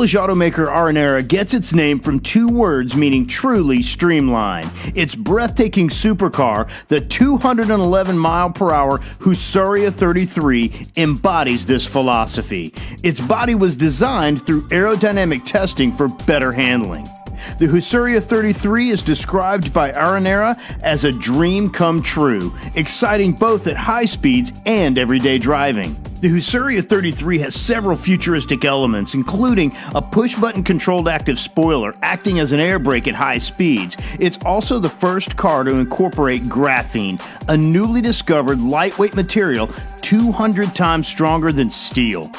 Polish automaker Aranera gets its name from two words meaning truly streamlined. Its breathtaking supercar, the 211-mile-per-hour Husaria 33, embodies this philosophy. Its body was designed through aerodynamic testing for better handling. The Husaria 33 is described by Aranera as a dream come true, exciting both at high speeds and everyday driving. The Husaria 33 has several futuristic elements, including a push-button controlled active spoiler acting as an air brake at high speeds. It's also the first car to incorporate graphene, a newly discovered lightweight material 200 times stronger than steel.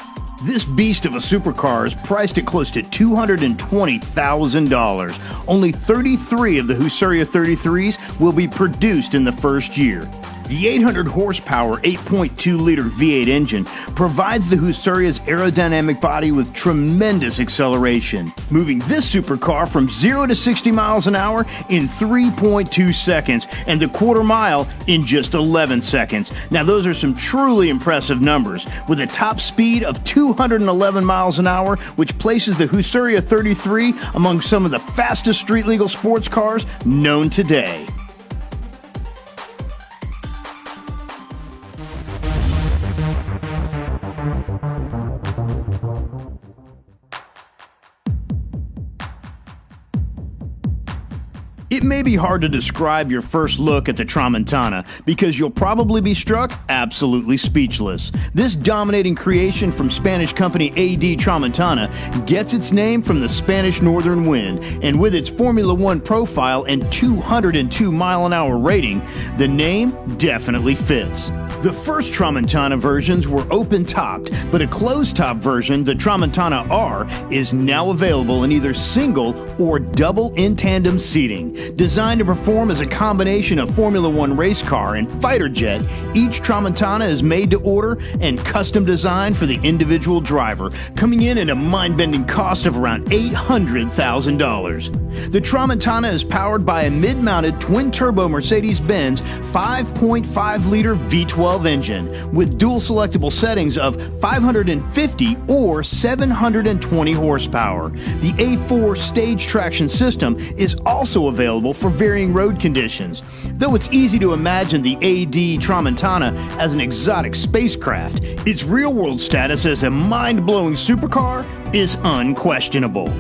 This beast of a supercar is priced at close to $220,000. Only 33 of the Husaria 33s will be produced in the first year. The 800 horsepower 8.2-liter V8 engine provides the Husaria's aerodynamic body with tremendous acceleration, moving this supercar from 0 to 60 miles an hour in 3.2 seconds and the quarter mile in just 11 seconds. Now those are some truly impressive numbers, with a top speed of 211 miles an hour, which places the Husaria 33 among some of the fastest street-legal sports cars known today. It may be hard to describe your first look at the Tramontana because you'll probably be struck absolutely speechless. This dominating creation from Spanish company AD Tramontana gets its name from the Spanish northern wind, and with its Formula One profile and 202-mile-an-hour rating, the name definitely fits. The first Tramontana versions were open-topped, but a closed-top version, the Tramontana R, is now available in either single or double in-tandem seating. Designed to perform as a combination of Formula One race car and fighter jet, each Tramontana is made to order and custom designed for the individual driver, coming in at a mind-bending cost of around $800,000. The Tramontana is powered by a mid-mounted twin-turbo Mercedes-Benz 5.5-liter V12 engine with dual selectable settings of 550 or 720 horsepower. The A4 stage traction system is also available for varying road conditions. Though it's easy to imagine the AD Tramontana as an exotic spacecraft, its real-world status as a mind-blowing supercar is unquestionable.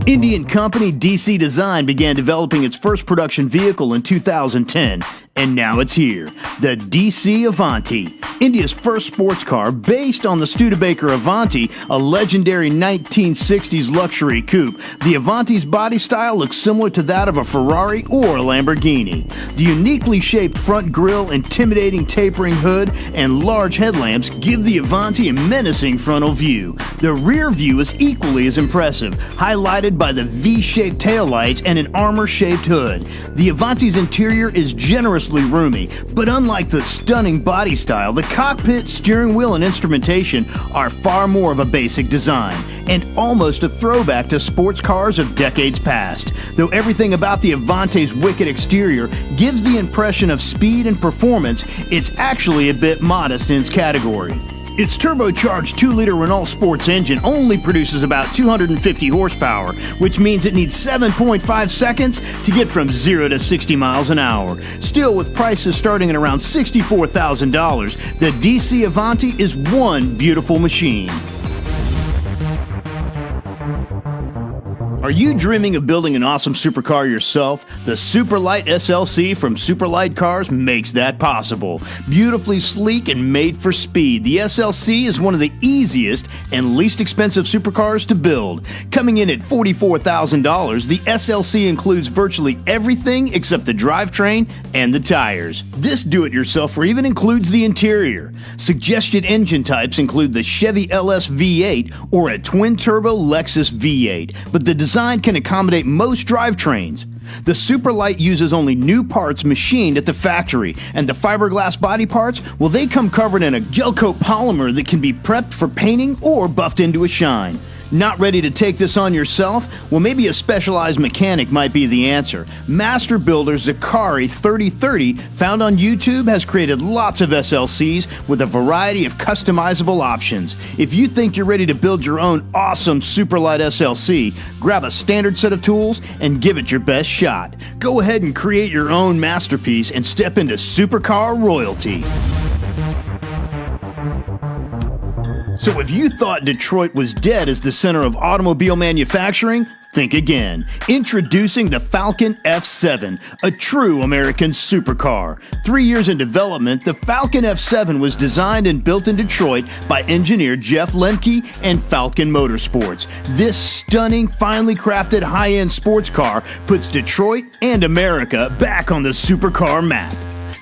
Indian company DC Design began developing its first production vehicle in 2010, and now it's here, the DC Avanti, India's first sports car based on the Studebaker Avanti, a legendary 1960s luxury coupe. The Avanti's body style looks similar to that of a Ferrari or a Lamborghini. The uniquely shaped front grille, intimidating tapering hood, and large headlamps give the Avanti a menacing frontal view. The rear view is equally as impressive, highlighted by the V-shaped taillights and an armor-shaped hood. The Avanti's interior is generously roomy, but unlike the stunning body style, the cockpit, steering wheel, and instrumentation are far more of a basic design, and almost a throwback to sports cars of decades past. Though everything about the Avanti's wicked exterior gives the impression of speed and performance, it's actually a bit modest in its category. Its turbocharged 2-liter Renault Sports engine only produces about 250 horsepower, which means it needs 7.5 seconds to get from 0 to 60 miles an hour. Still, with prices starting at around $64,000, the DC Avanti is one beautiful machine. Are you dreaming of building an awesome supercar yourself? The Superlight SLC from Superlight Cars makes that possible. Beautifully sleek and made for speed, the SLC is one of the easiest and least expensive supercars to build. Coming in at $44,000, the SLC includes virtually everything except the drivetrain and the tires. This do-it-yourselfer even includes the interior. Suggested engine types include the Chevy LS V8 or a twin-turbo Lexus V8, but the design can accommodate most drivetrains. The Superlight uses only new parts machined at the factory, and the fiberglass body parts, well, they come covered in a gel coat polymer that can be prepped for painting or buffed into a shine. Not ready to take this on yourself? Well, maybe a specialized mechanic might be the answer. Master builder Zakari 3030, found on YouTube, has created lots of SLCs with a variety of customizable options. If you think you're ready to build your own awesome Superlight SLC, grab a standard set of tools and give it your best shot. Go ahead and create your own masterpiece and step into supercar royalty. So if you thought Detroit was dead as the center of automobile manufacturing, think again. Introducing the Falcon F7, a true American supercar. 3 years in development, the Falcon F7 was designed and built in Detroit by engineer Jeff Lemke and Falcon Motorsports. This stunning, finely crafted high-end sports car puts Detroit and America back on the supercar map.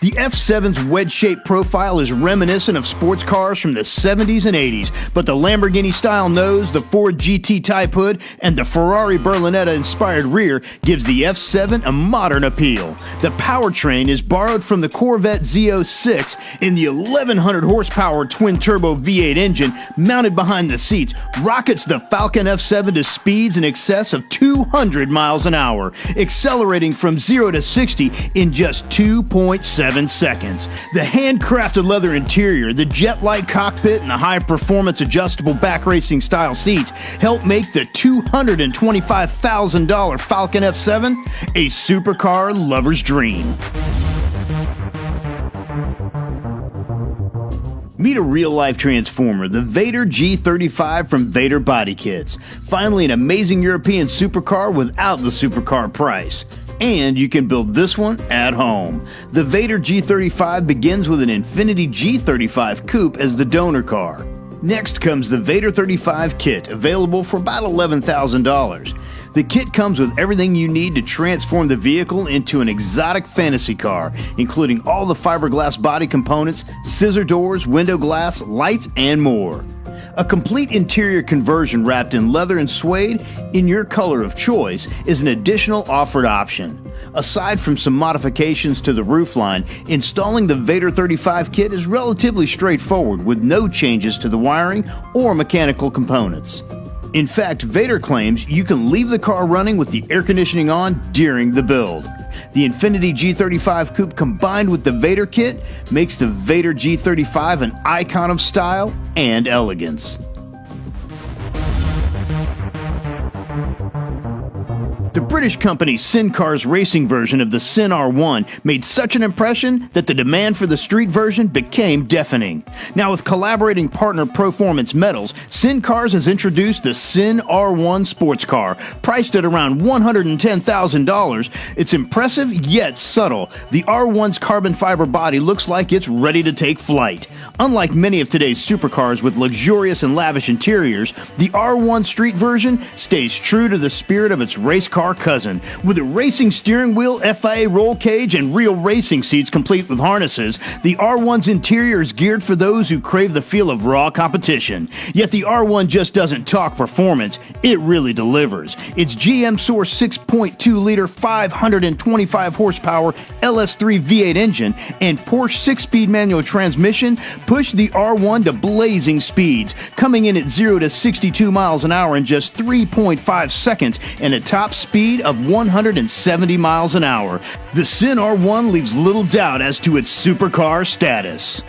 The F7's wedge-shaped profile is reminiscent of sports cars from the 70s and 80s, but the Lamborghini-style nose, the Ford GT-type hood, and the Ferrari Berlinetta-inspired rear gives the F7 a modern appeal. The powertrain is borrowed from the Corvette Z06 in the 1100 horsepower twin-turbo V8 engine mounted behind the seats rockets the Falcon F7 to speeds in excess of 200 miles an hour, accelerating from 0 to 60 in just 2.7 seconds. The handcrafted leather interior, the jet-like cockpit, and the high-performance adjustable back racing style seats help make the $225,000 Falcon F7 a supercar lover's dream. Meet a real-life transformer, the Vader G35 from Vader Body Kits. Finally, an amazing European supercar without the supercar price. And you can build this one at home. The Vader G35 begins with an Infiniti G35 Coupe as the donor car. Next comes the Vader 35 kit, available for about $11,000. The kit comes with everything you need to transform the vehicle into an exotic fantasy car, including all the fiberglass body components, scissor doors, window glass, lights, and more. A complete interior conversion wrapped in leather and suede in your color of choice is an additional offered option. Aside from some modifications to the roofline, installing the Vader 35 kit is relatively straightforward with no changes to the wiring or mechanical components. In fact, Vader claims you can leave the car running with the air conditioning on during the build. The Infiniti G35 Coupe combined with the Vader kit makes the Vader G35 an icon of style and elegance. The British company Sincar's racing version of the Sin R1 made such an impression that the demand for the street version became deafening. Now, with collaborating partner Performance Metals, Sincars has introduced the Sin R1 sports car, priced at around $110,000. It's impressive yet subtle. The R1's carbon fiber body looks like it's ready to take flight. Unlike many of today's supercars with luxurious and lavish interiors, the R1 street version stays true to the spirit of its race car cousin. With a racing steering wheel, FIA roll cage, and real racing seats complete with harnesses, the R1's interior is geared for those who crave the feel of raw competition. Yet the R1 just doesn't talk performance, it really delivers. Its GM Source 6.2-liter 525 horsepower LS3 V8 engine and Porsche 6-speed manual transmission push the R1 to blazing speeds, coming in at 0 to 62 miles an hour in just 3.5 seconds and a top speed of 170 miles an hour. The Sin R1 leaves little doubt as to its supercar status.